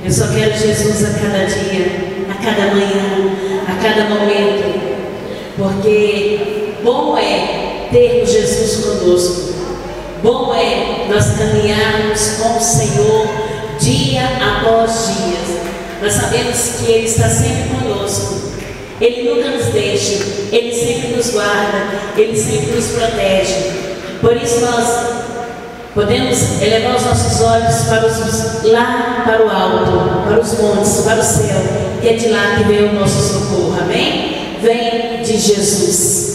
Eu só quero Jesus a cada dia, a cada manhã, a cada momento, porque bom é termos Jesus conosco. Bom é nós caminharmos com o Senhor dia após dia. Nós sabemos que Ele está sempre conosco. Ele nunca nos deixa, Ele sempre nos guarda, Ele sempre nos protege. Por isso nós podemos elevar os nossos olhos lá para o alto, para os montes, para o céu, que é de lá que vem o nosso socorro, amém? Vem de Jesus.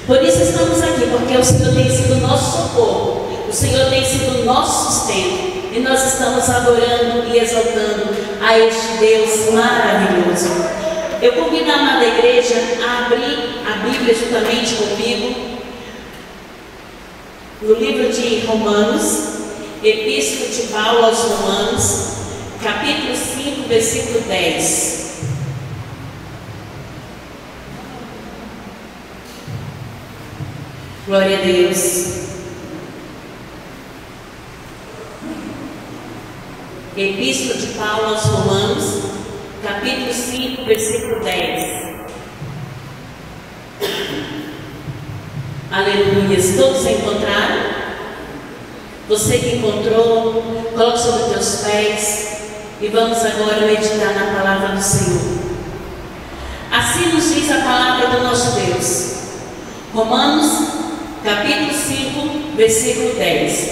Por isso estamos aqui, porque o Senhor tem sido o nosso socorro, o Senhor tem sido o nosso sustento, e nós estamos adorando e exaltando a este Deus maravilhoso. Eu convido a amada igreja a abrir a Bíblia juntamente comigo no livro de Romanos, Epístola de Paulo aos Romanos, capítulo 5, versículo 10. Glória a Deus. Epístola de Paulo aos Romanos, capítulo 5, versículo 10. Aleluia. Todos encontraram? Você que encontrou, coloque sobre os teus pés e vamos agora meditar na palavra do Senhor. Assim nos diz a palavra do nosso Deus. Romanos, capítulo 5, versículo 10.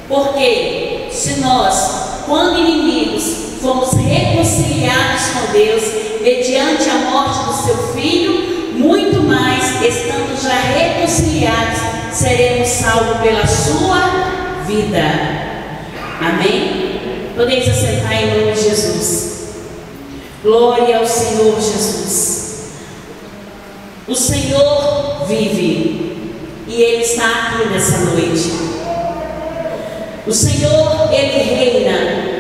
Porque se nós, quando inimigos, fomos reconciliados com Deus mediante a morte do seu Filho, muito mais, estando já reconciliados, seremos salvos pela sua vida. Amém? Podeis assentar em nome de Jesus. Glória ao Senhor Jesus. O Senhor vive e Ele está aqui nessa noite. O Senhor, Ele reina.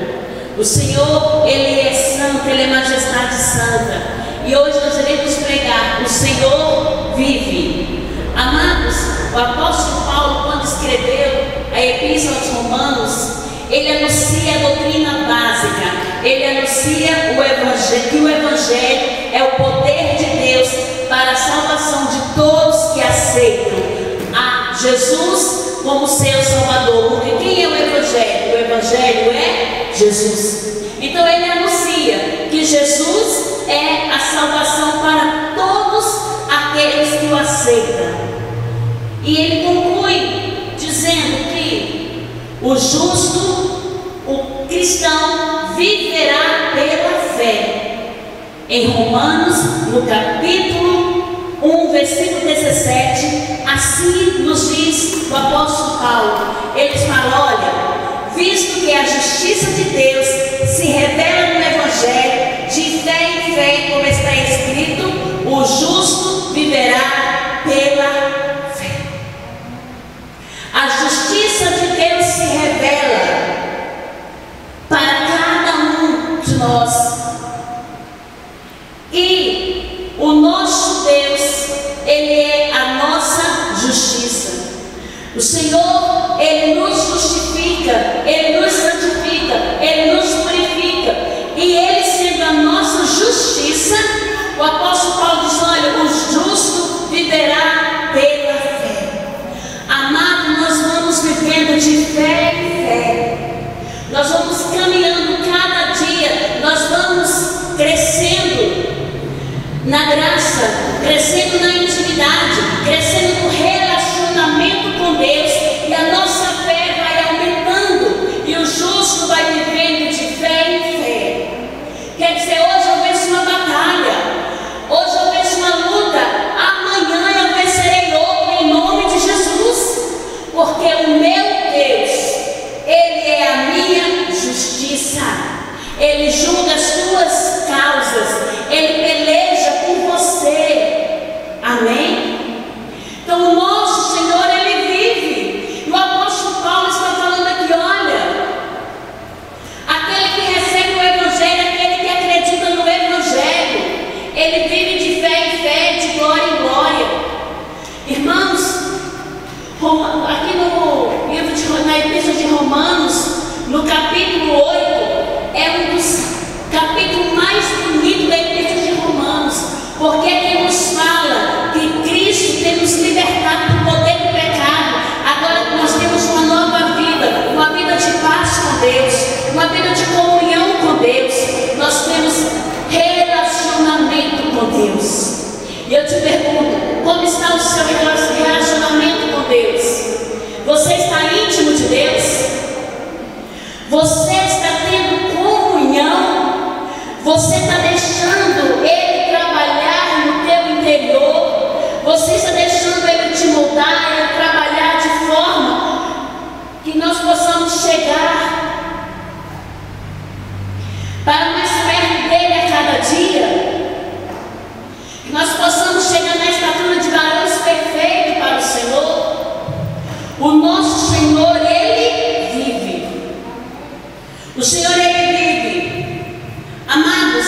O Senhor, Ele é santo, Ele é majestade santa. E hoje nós iremos pregar: o Senhor vive. Amados, o apóstolo Paulo, quando escreveu a Epístola aos Romanos, ele anuncia a doutrina básica. Ele anuncia o Evangelho, que o Evangelho é o poder de Deus para a salvação de todos que aceitam a Jesus como seu Salvador. Porque quem é o Evangelho? O Evangelho é Jesus. Então ele anuncia que Jesus é a salvação para todos aqueles que o aceitam. E ele conclui dizendo que o justo, o cristão, viverá pela fé. Em Romanos, no capítulo 1, versículo 17, assim nos diz o apóstolo Paulo. Ele fala: olha, visto que a justiça de Deus se revela no Evangelho, de fé em fé, como está escrito, o justo viverá pela fé. A justiça de Deus se revela para cada um de nós. E o nosso Deus, Ele é a nossa justiça. O Senhor, Ele nos justifica, Ele nos santifica, Ele nos purifica. E Ele sendo a nossa justiça, o apóstolo Paulo diz: olha, o justo viverá pela fé. Amado, nós vamos vivendo de fé em fé. Nós vamos caminhando cada dia, nós vamos crescendo na graça, crescendo na intimidade, crescendo no relacionamento com Deus, e a nossa fé vai aumentando, e o justo vai vivendo de fé em fé. Quer dizer, hoje eu venço uma batalha, hoje eu venço uma luta, amanhã eu vencerei outra em nome de Jesus, porque o meu Deus, Ele é a minha justiça. Ele julga as tuas causas, Ele peleja por você. Amém? Então o nosso Senhor, Ele vive. E o apóstolo Paulo está falando aqui: olha, aquele que recebe o Evangelho, aquele que acredita no Evangelho, ele vive de fé em fé, de glória em glória. Irmãos, aqui no livro na Epístola de Romanos, no capítulo 8, é Você está tendo comunhão? Você está deixando Ele trabalhar no teu interior? Você está deixando Ele te mudar, Ele trabalhar de forma que nós possamos chegar para mais perto dEle a cada dia? Que nós possamos chegar na estatura de varões perfeitos para o Senhor? O nosso Senhor, Ele vive. O Senhor, Ele vive. Amados,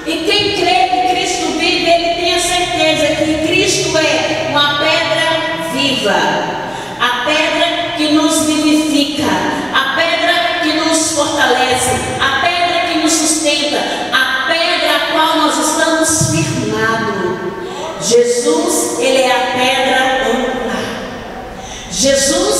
e quem crê que Cristo vive, ele tem a certeza que Cristo é uma pedra viva, a pedra que nos vivifica, a pedra que nos fortalece, a pedra que nos sustenta, a pedra a qual nós estamos firmados. Jesus, Ele é a pedra angular. Jesus,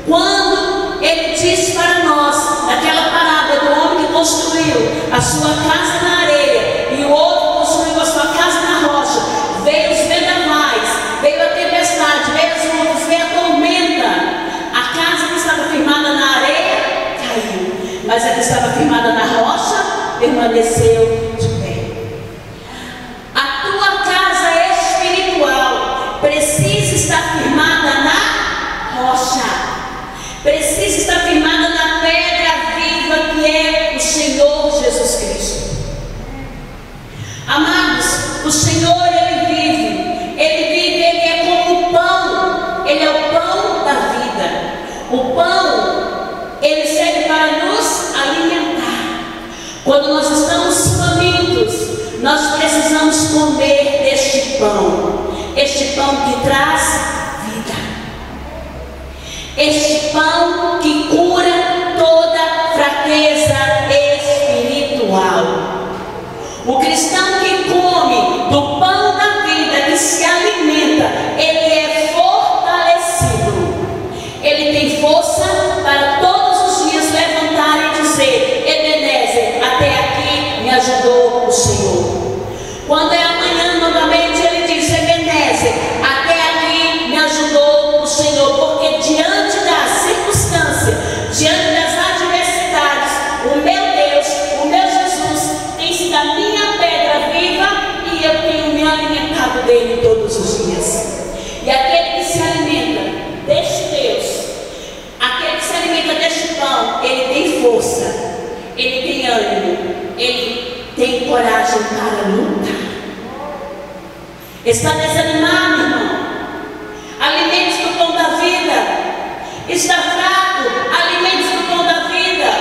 quando Ele disse para nós, naquela parábola do homem que construiu a sua casa na areia e o outro construiu a sua casa na rocha, veio os vendavais, veio a tempestade, veio as ondas, veio a tormenta. A casa que estava firmada na areia caiu, mas a que estava firmada na rocha permaneceu de pé. A tua casa espiritual precisa estar firmada na rocha, precisa estar firmada na pedra viva que é o Senhor Jesus Cristo. Amados, o Senhor, Ele vive, Ele é como o pão, Ele é o pão da vida. O pão, ele serve para nos alimentar. Quando nós estamos famintos, nós precisamos comer deste pão que traz vida, este pão que cura toda fraqueza espiritual. O cristão que come do pão da vida, que se alimenta, ele é fortalecido, ele tem força para todos os dias levantar e dizer: Ebenezer, até aqui me ajudou o Senhor. Quando é amanhã novamente, ele diz: Ebenezer, até aqui me ajudou o Senhor. Porque diante da circunstância, diante das adversidades, o meu Deus, o meu Jesus tem sido a minha pedra viva e eu tenho me alimentado dele todos os dias. E aquele que se alimenta deste Deus, aquele que se alimenta deste pão, ele tem força, ele tem ânimo, ele tem coragem para lutar. Está desanimado, irmão? Alimente-se do pão da vida. Está fraco? Alimente-se do pão da vida.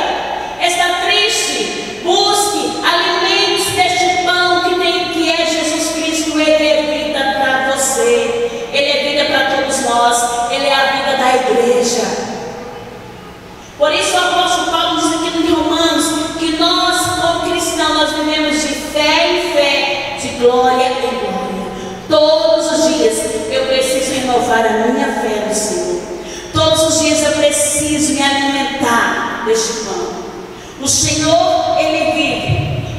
Está triste? Busque, alimente-se deste pão que é Jesus Cristo. Ele é vida para você, Ele é vida para todos nós, Ele é a vida da igreja. Por isso o apóstolo Paulo diz aqui em Romanos que nós, como cristãos, nós vivemos de fé em fé, de glória em glória. Todos os dias eu preciso renovar a minha fé no Senhor. Todos os dias eu preciso me alimentar deste pão. O Senhor, Ele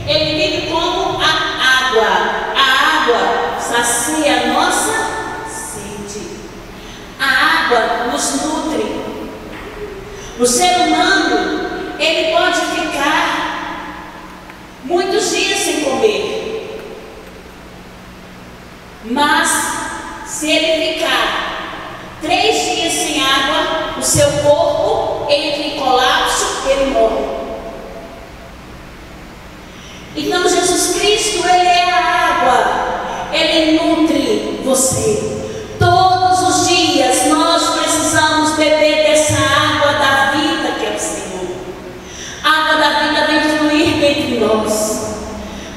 vive como a água. A água sacia a nossa sede. A água nos nutre. O ser humano, ele pode ficar muitos dias sem comer. Mas, se ele ficar 3 dias sem água, o seu corpo entra em colapso, ele morre. Então, Jesus Cristo, Ele é a água, Ele nutre você. Todos os dias nós precisamos beber dessa água da vida que é o Senhor. A água da vida vem fluir entre nós.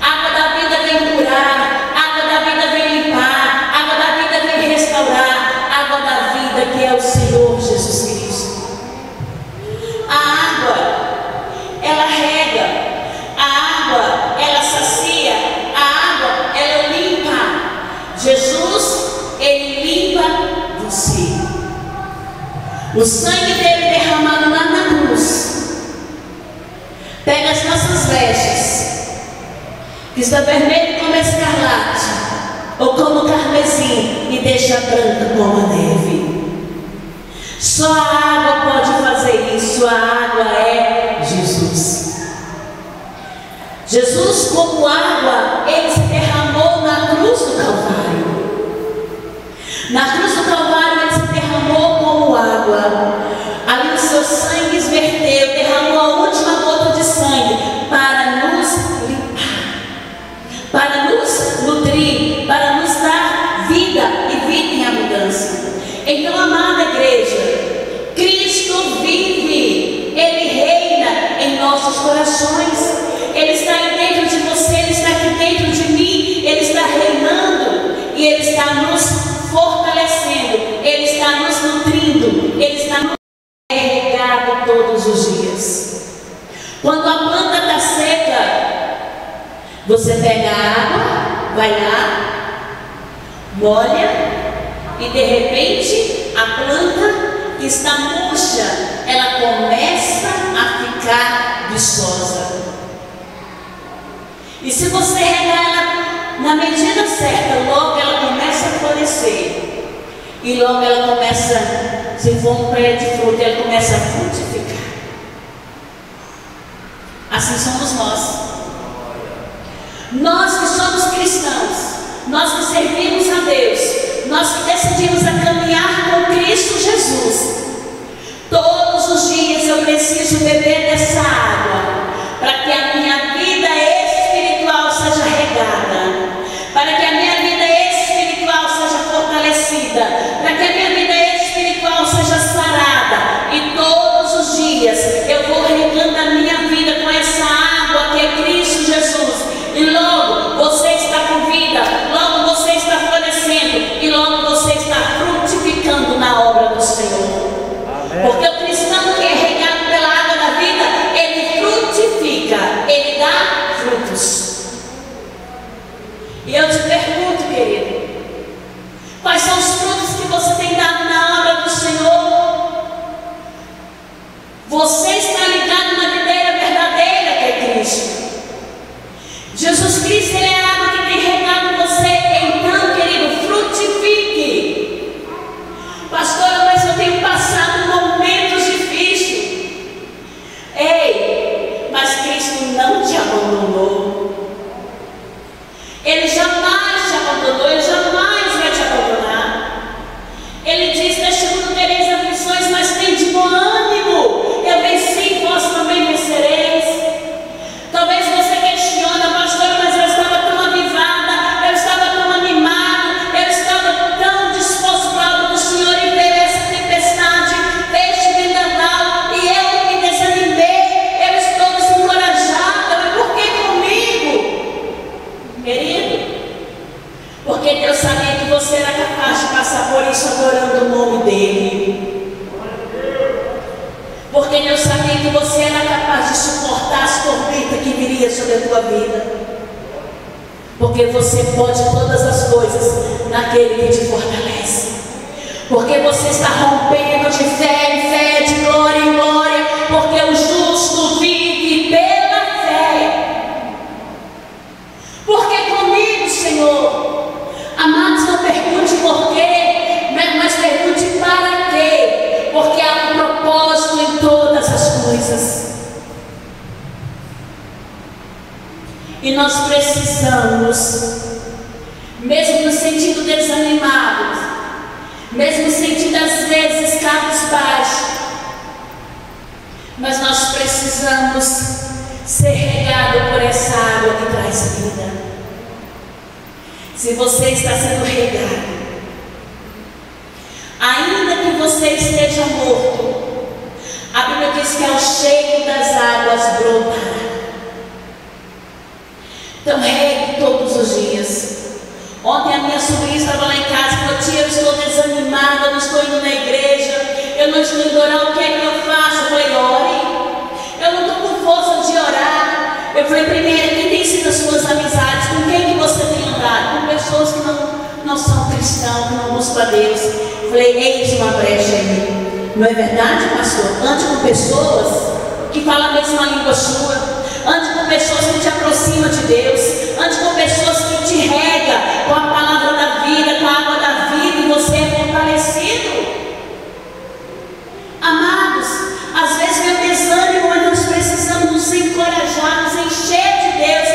A água da vida vem curar. A água da vida vem limpar. A água da vida vem restaurar. A água da vida que é o Senhor Jesus Cristo. A água, ela rega. A água, ela sacia. A água, ela limpa. Jesus, Ele limpa você. O sangue dele derramado lá na cruz pega as nossas vestes, que está vermelho como escarlate ou como carmesim, e deixa branca como a neve. Só a água pode fazer isso. A água é Jesus, como água, ele se derramou na cruz do Calvário. Na cruz do Calvário ele se derramou como água. Ali o seu sangue esverteu, derramou a última gota de sangue para nos limpar, para nos nutrir, para nos dar vida e vida em abundância. Então, amada igreja, Cristo vive, Ele reina em nossos corações. Ele está aí dentro de você, Ele está aqui dentro de mim, Ele está reinando e Ele está nos fortalecendo, Ele está nos nutrindo, Ele está nos regado todos os dias. Quando a planta está seca, você pega a água, vai lá, molha e de repente a planta que está murcha, ela começa a ficar viçosa. E se você regar ela na medida certa, logo ela começa a florescer. E logo ela começa, se for um pé de fruta, ela começa a frutificar. Assim somos nós. Nós que somos cristãos, nós que servimos a Deus, nós que decidimos a caminhar com Cristo Jesus. Todos os dias eu preciso beber dessa água, para que a minha vida espiritual seja regada, para que a minha vida espiritual seja fortalecida, para que a minha vida espiritual seja sarada. E todos os dias eu vou regando a minha vida com essa água que é Cristo Jesus. E logo você está com vida, logo você está florescendo e logo você está frutificando na obra do Senhor. Amém. Porque o cristão que é regado pela água da vida, ele frutifica, ele dá frutos. E eu te pergunto, querido, quais são os frutos que você tem dado na obra do Senhor? Você está ligado na videira verdadeira que é Cristo. Jesus Cristo, Ele é a água que tem regado você. Então, querido, frutifique. Pastora, mas eu tenho passado momentos difíceis. Ei, mas Cristo não te abandonou. Ele jamais te abandonou, Ele jamais vai te abandonar. Ele diz: neste mundo tereis aflições, mas tende bom ânimo. Eu venci, vós também vencereis. Talvez você questiona, pastora, mas eu estava tão avivada, eu estava tão animado, eu estava tão disposto para a obra do Senhor, e veio essa tempestade, este vendaval, e eu me desanimei, eu estou desencorajada. Mas por que comigo? Querido, porque Deus sabia que você era capaz de passar por isso adorando o nome dEle. Porque Deus sabia que você era capaz de suportar as tormentas que viriam sobre a tua vida. Porque você pode todas as coisas naquele que te fortalece. Porque você está rompendo de fé em fé, de glória em glória. Porque o justo vive pela fé. Porque comigo, Senhor? Amados, não pergunte por quê, mas pergunte para quê. Porque há um propósito em todas as coisas. E nós precisamos, mesmo nos sentindo desanimados, mesmo sentindo às vezes cabisbaixos, mas nós precisamos ser regados por essa água que traz vida. Se você está sendo regado, ainda que você esteja morto, a Bíblia diz que ao cheiro das águas brotará. Então regue todos os dias. Ontem a minha sobrinha estava lá em casa e falou: tia, eu estou desanimada, eu não estou indo na igreja, eu não estou indo orar, o que é que eu faço? Eu falei: ore. Eu não estou com força de orar. Eu falei: primeiro, quem tem sido as suas amizades? Com quem que você tem andado? Com pessoas que não são cristãos, que não buscam a Deus. Eu falei: eis uma brecha aí. Não é verdade, pastor? Ande com pessoas que falam a mesma língua sua. Ande com pessoas que te aproximam de Deus. Ande com pessoas que te regam com a palavra da vida, com a água da vida, e você é fortalecido. Amados, às vezes vem o desânimo, mas nós precisamos nos encorajar, nos encher de Deus,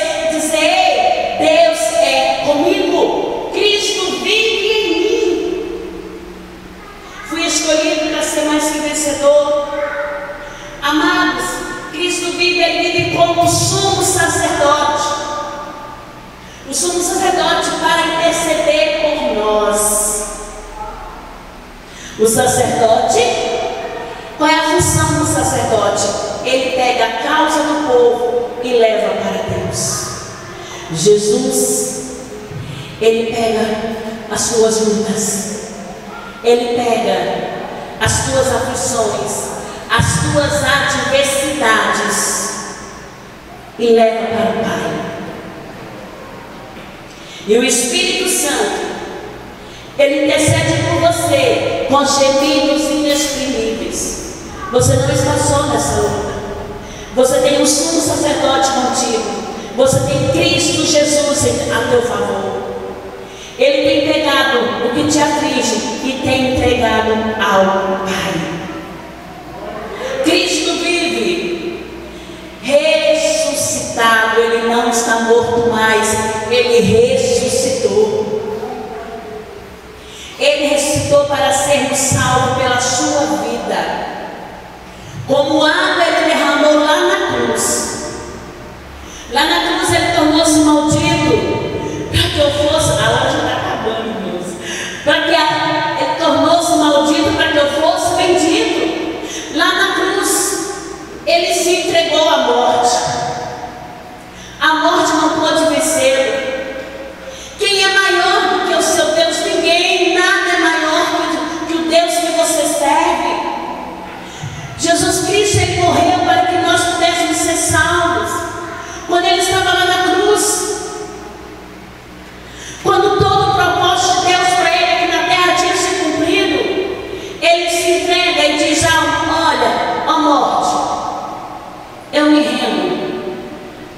vive, ele vive como sumo sacerdote. O sumo sacerdote para interceder por nós. O sacerdote, qual é a função do sacerdote? Ele pega a causa do povo e leva para Deus. Jesus, ele pega as suas lutas, ele pega as tuas aflições, as tuas adversidades e leva para o Pai. E o Espírito Santo, ele intercede por você com gemidos inexprimíveis. Você não está só nessa luta. Você tem um sumo sacerdote contigo. Você tem Cristo Jesus a teu favor. Ele tem pegado o que te aflige e tem entregado ao Pai. Cristo vive, ressuscitado. Ele não está morto mais, ele ressuscitou. Ele ressuscitou para sermos salvos pela sua vida. Como água ele derramou lá na cruz. Lá na cruz ele tornou-se maldito para que eu fosse. A hora já está acabando, Deus. Para que ele tornou-se maldito para que eu fosse bendito. Lá na cruz ele se entregou à morte. A morte não pôde vencê-lo. Quem é maior do que o seu Deus? Ninguém, nada é maior que o Deus que você serve. Jesus Cristo, ele morreu para que nós pudéssemos ser salvos. Quando ele estava lá na cruz, quando todo o propósito de Deus para ele aqui na terra tinha se cumprido, ele se entrega e diz: olha, ó morte, eu me rendo.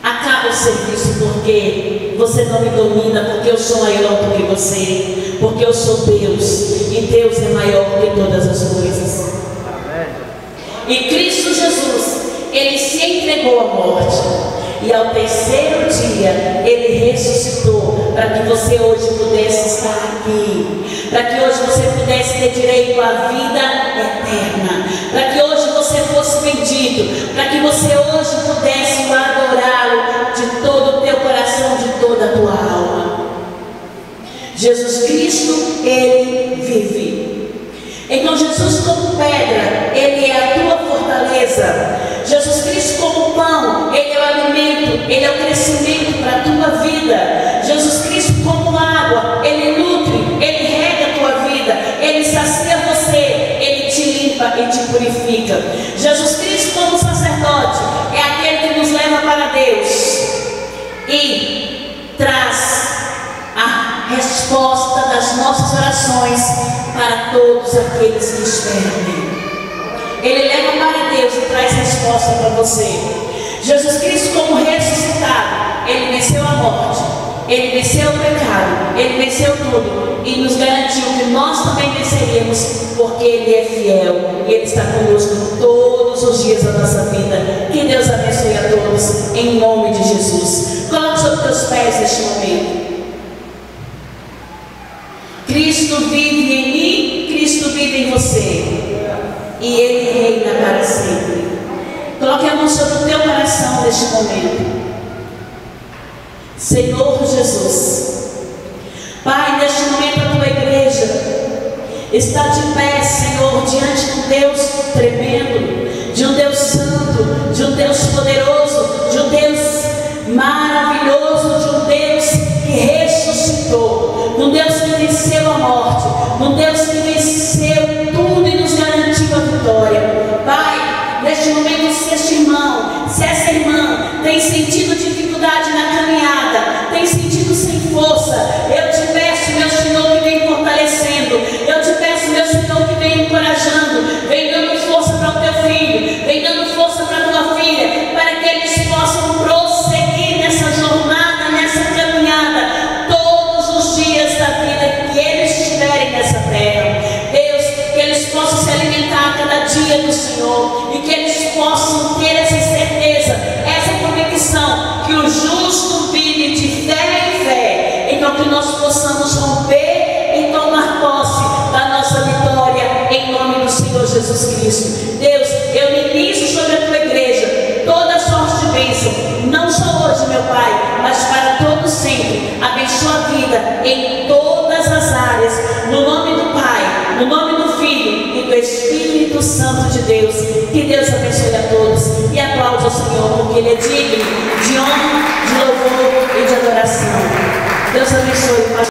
Acaba o serviço, porque você não me domina, porque eu sou maior do que você, porque eu sou Deus, e Deus é maior do que todas as coisas. E Cristo Jesus, ele se entregou à morte, e ao terceiro dia ele ressuscitou, para que você hoje pudesse estar aqui, para que hoje você pudesse ter direito à vida eterna, para que hoje você fosse bendito, para que você hoje pudesse adorá-lo de todo o teu coração, de toda a tua alma. Jesus Cristo, ele vive. Então Jesus como pedra, ele é a tua fortaleza. Jesus Cristo como pão, ele é o alimento, ele é o crescimento para a tua vida. Jesus Cristo como água, ele nutre, ele rega a tua vida, ele sacia você, ele te limpa e te purifica. Jesus Cristo como sacerdote, é aquele que nos leva para Deus e traz a resposta das nossas orações para todos aqueles que esperam nele. Ele leva para Deus e traz resposta para você. Jesus Cristo como ressuscitado, ele venceu a morte, ele venceu o pecado, ele venceu tudo e nos garantiu que nós também venceríamos, porque ele é fiel e ele está conosco todos os dias da nossa vida. Que Deus abençoe a todos, em nome de Jesus. Coloque sobre os teus pés neste momento. Cristo vive em mim, Cristo vive em você, e ele reina para sempre. Coloque a mão sobre o teu coração neste momento. Senhor Jesus, Pai, neste momento a tua igreja está de pé, Senhor, diante de um Deus tremendo, de um Deus santo, de um Deus poderoso, de um Deus maravilhoso, de um Deus que ressuscitou, de um Deus que venceu a morte, de um Deus que venceu tudo e nos garantiu a vitória. Pai, neste momento, se este irmão, se essa irmã tem sentido dificuldade na caminhada, tem sentido sem força, eu te peço, meu Senhor, que vem fortalecendo, eu te peço, meu Senhor, que vem encorajando, vem dando força para o teu filho, vem dando força para a tua filha, para que eles possam prosseguir nessa jornada, nessa caminhada, todos os dias da vida que eles estiverem nessa terra. Deus, que eles possam se alimentar a cada dia do Senhor, e que eles possam ter essa certeza, essa convicção, que o justo vive de fé em fé. Então que nós possamos romper e tomar posse da nossa vitória, em nome do Senhor Jesus Cristo. Deus, eu ministro sobre a tua igreja toda a sua vida em todas as áreas, no nome do Pai, no nome do Filho e do Espírito Santo de Deus. Que Deus abençoe a todos e aplaude ao Senhor, porque Ele é digno de honra, de louvor e de adoração. Deus abençoe.